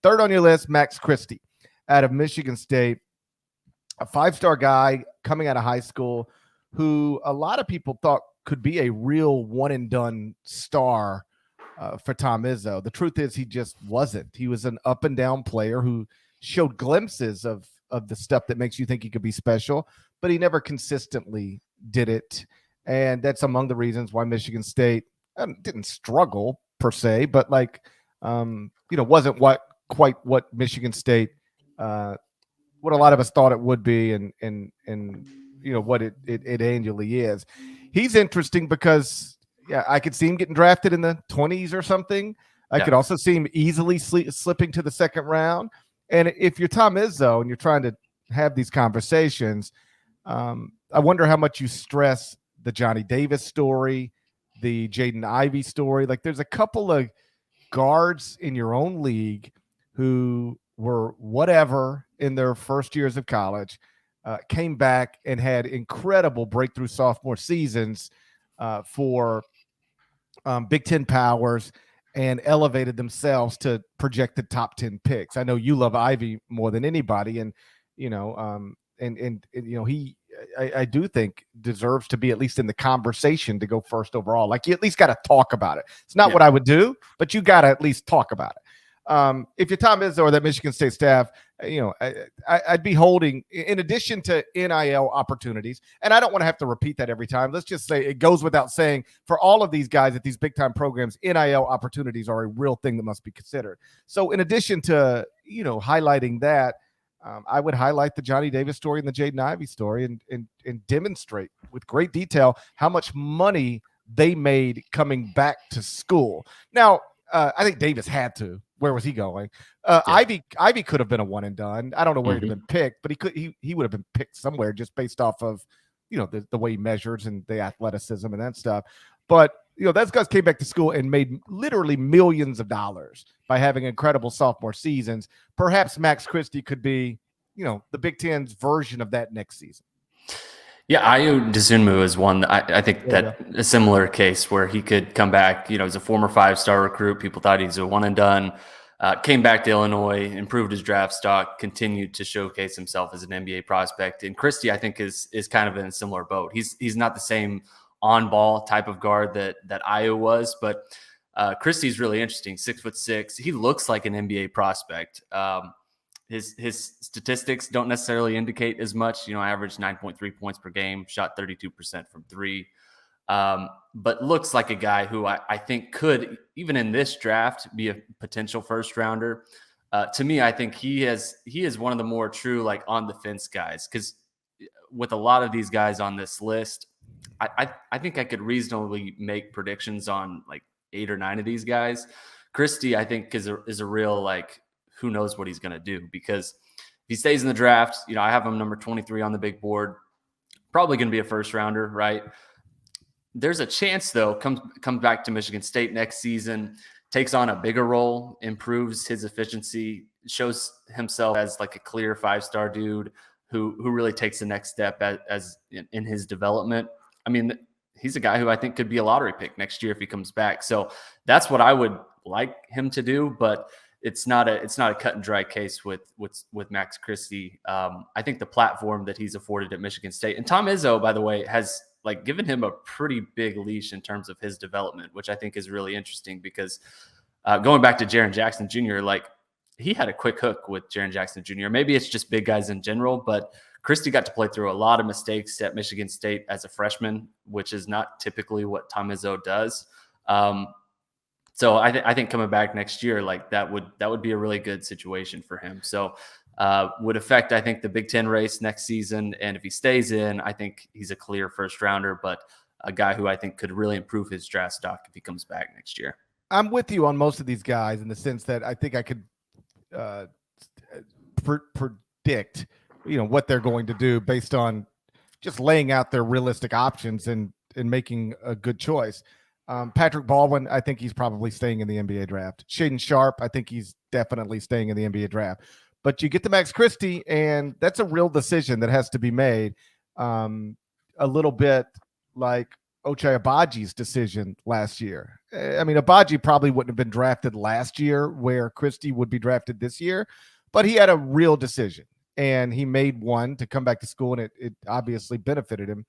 third on your list, Max Christie out of Michigan State, a five-star guy coming out of high school who a lot of people thought could be a real one-and-done star for Tom Izzo. The truth is he just wasn't. He was an up-and-down player who showed glimpses of the stuff that makes you think he could be special, but he never consistently did it. And that's among the reasons why Michigan State didn't struggle per se, but wasn't quite what Michigan State, what a lot of us thought it would be, and what it annually is. He's interesting because I could see him getting drafted in the 20s or something. I could also see him easily slipping to the second round. And if you're Tom Izzo and you're trying to have these conversations, I wonder how much you stress the Johnny Davis story, the JADEN IVEY story. Like, there's a couple of guards in your own league who were whatever in their first years of college, came back and had incredible breakthrough sophomore seasons for Big Ten powers and elevated themselves to projected top 10 picks. I know you love Ivey more than anybody, and he, I do think, deserves to be at least in the conversation to go first overall. Like, you at least got to talk about it. It's not what I would do, but you got to at least talk about it. If you're Tom Izzo or that Michigan State staff, I'd be holding, in addition to NIL opportunities, and I don't want to have to repeat that every time. Let's just say it goes without saying, for all of these guys at these big-time programs, NIL opportunities are a real thing that must be considered. So in addition to, highlighting that, I would highlight the Johnny Davis story and the JADEN IVEY story and demonstrate with great detail how much money they made coming back to school. Now, I think Davis had to. Where was he going? Ivey could have been a one and done. I don't know where he'd have been picked, but he would have been picked somewhere just based off of, the way he measures and the athleticism and that stuff. But, those guys came back to school and made literally millions of dollars by having incredible sophomore seasons. Perhaps Max Christie could be, the Big Ten's version of that next season. Yeah, Ayo Dosunmu is one. I think that a similar case where he could come back. He's a former five-star recruit. People thought he's a one and done. Came back to Illinois, improved his draft stock, continued to showcase himself as an NBA prospect. And Christie, I think, is kind of in a similar boat. He's not the same on-ball type of guard that Ayo was, but Christie's really interesting. 6'6". He looks like an NBA prospect. His statistics don't necessarily indicate as much. Averaged 9.3 points per game, shot 32% from three, but looks like a guy who I think could, even in this draft, be a potential first rounder. To me, I think he is one of the more true, like, on the fence guys, because with a lot of these guys on this list, I think I could reasonably make predictions on like 8 or 9 of these guys. Christie, I think, is a real, like, who knows what he's going to do, because if he stays in the draft, I have him number 23 on the big board, probably going to be a first rounder, right? There's a chance, though, comes back to Michigan State next season, takes on a bigger role, improves his efficiency, shows himself as like a clear 5-star dude who really takes the next step as in his development. I mean, he's a guy who I think could be a lottery pick next year if he comes back. So that's what I would like him to do, but it's not a cut and dry case with Max Christie. I think the platform that he's afforded at Michigan State, and Tom Izzo, by the way, has given him a pretty big leash in terms of his development, which I think is really interesting, because going back to Jaren Jackson Jr., he had a quick hook with Jaren Jackson Jr. Maybe it's just big guys in general, but Christie got to play through a lot of mistakes at Michigan State as a freshman, which is not typically what Tom Izzo does. So I think coming back next year, that would be a really good situation for him. So would affect, I think, the Big Ten race next season. And if he stays in, I think he's a clear first rounder, but a guy who I think could really improve his draft stock if he comes back next year. I'm with you on most of these guys in the sense that I think I could predict, what they're going to do based on just laying out their realistic options and making a good choice. Patrick Baldwin, I think he's probably staying in the NBA draft. Shaedon Sharpe, I think he's definitely staying in the NBA draft. But you get to Max Christie, and that's a real decision that has to be made. A little bit like, OCHAI Agbaji's decision last year. I mean, Agbaji probably wouldn't have been drafted last year where Christie would be drafted this year, but he had a real decision, and he made one to come back to school, and it obviously benefited him.